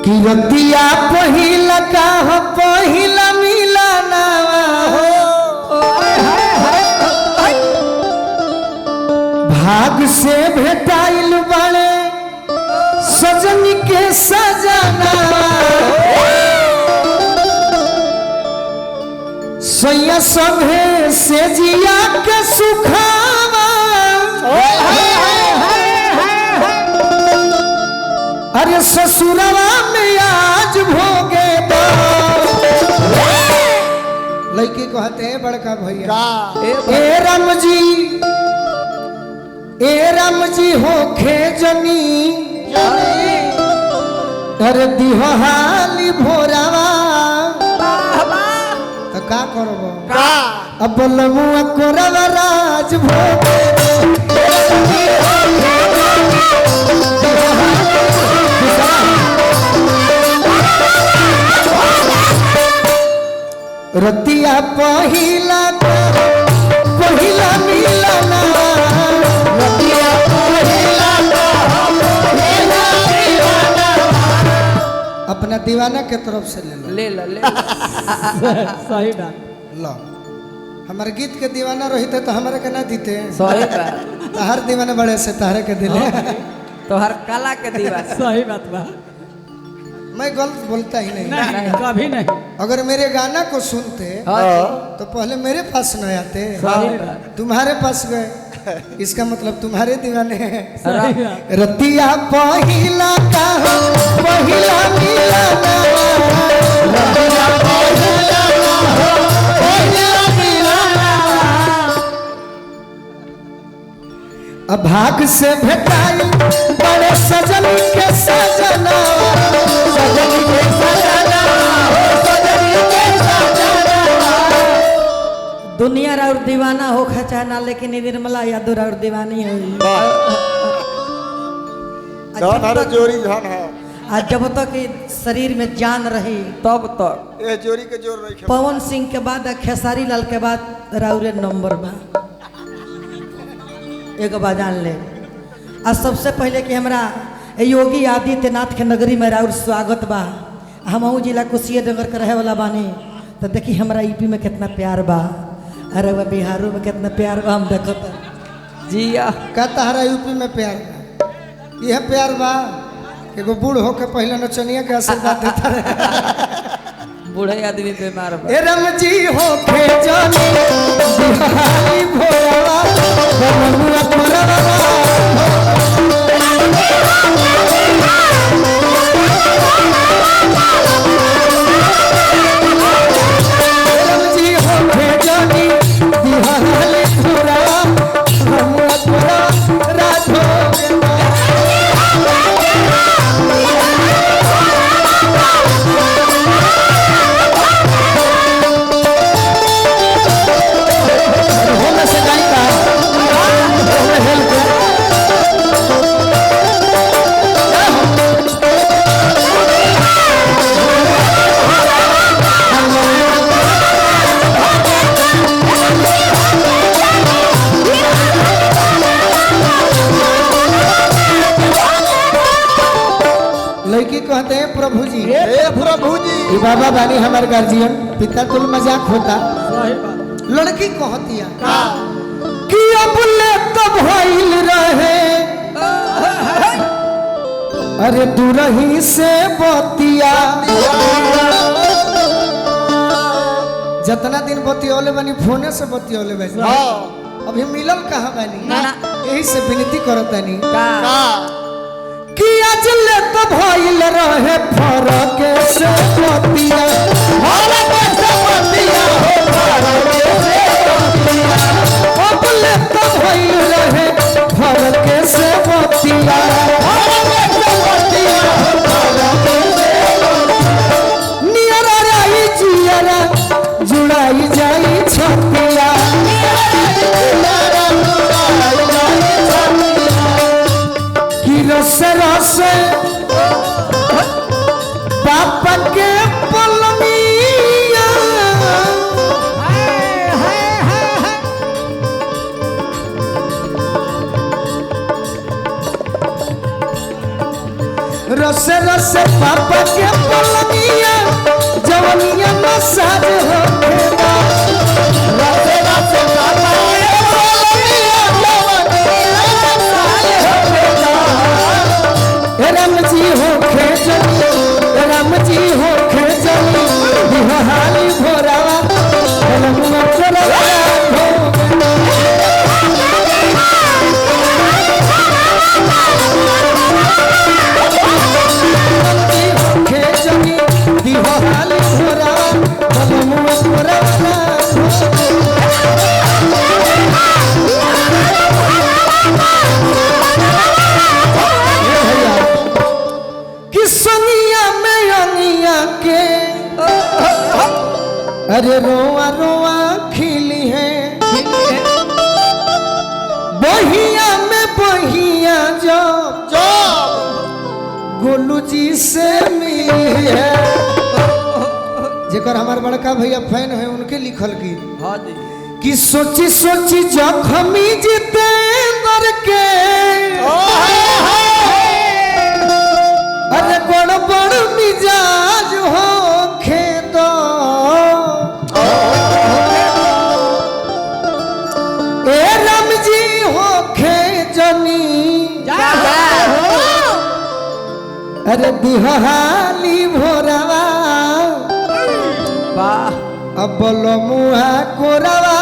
कि रतिया पहिला का हो पहिला मिलना भाग से भेटाइल बड़े सजन के सजना सैया सभे से जिया के सुखावा अरे ससुरवा में आज भोगे लड़की कहते हैं बड़का भैया ए राम जी हो खेजनी अरे दिहाली भोरावा तो का करबो अब लमुआ कोरवा राज भोगे रतिया पहिला मिलना रतिया पहिला अपना दीवाना के तरफ से ले लो सही बात लो हमारे गीत के दीवाना रही थे तो हमारे के ना दीते सही बात हर दीवाने बड़े से तारे के दिले तो हर कला के दीवाना सही बात बा मैं गलत बोलता ही नहीं, कभी नहीं। अगर मेरे गाना को सुनते तो पहले मेरे पास न आते तुम्हारे पास गए इसका मतलब तुम्हारे दीवाने हैं रतिया पहिला का पहिला मिलना रतिया पहिला पहिला मिलना भाग से भेटाई बड़े सजन के सजना दुनिया और दीवाना हो खचाना लेकिन निर्मला यादव और दीवानी हो जोरी धन है आज जब तक शरीर में जान रही तब तक ये जोरी के जोर नहीं पवन सिंह के बाद खेसारी लाल के बाद राउरे नंबर बा एक बार जान ले आज सबसे पहले कि हमरा योगी आदित्यनाथ के नगरी में राउर स्वागत बा हमहू जिला कुशीनगर के रहे वाला बानी तो देखी हमरा यूपी में कितना प्यार बा अरे वह बिहारों में कितना प्यार बा हम देखो जिया कहता हरा यूपी में प्यार बा यह प्यार बा एगो बूढ़ होके पहले नचनिया के आशीर्वाद देता रहे बूढ़े आदमी बीमार बा ए राम जी हो के जानी दिहाली भोरवा बमुआ कोरवा कहते हैं प्रभु जी ये बाबा बानी हमारे गार्जियन पिता तुल मजाक होता लड़की कहती कि अब ले तब भइल रहे अरे दूरही से बतिया जितना दिन बतियोले बनी फोने से बतियोले बनी अभी मिलल कहाँ बनी यही से विनती करतानी कि आज ले तो भइल रहे फरक से बतिया फरक से बतिया हो फरक से बतिया अब ले तो भइल रहे फरक से बतिया फरक से बतिया हो फरक से नियर राई जियरा जुड़ाई जाई छतिया रस से पापा के पलनिया जवनिया मसाज हो खेदा रासे रासे पापा के पलनिया जवनिया मसाज हो खेदा राम जी हो खेजनी राम जी हो खेजनी बिहारी भोरावा बलमुआ कोरावा बिहारी भोरावा बलमुआ कोरावा किसनिया में अनिया के अरे रोआ रोआ खिली है बहिया में बहिया जो गोलू जी से मिली है जेकर हमार बड़का भैया फैन है उनके लिखल गीत कि सोची सोची जखमी जितेंद्र के अरे बड़ बड़ मिजाज हो खेदो ए राम जी हो खेजनी अरे बिहाली भोरावा अब बोलो मुहा कोरावा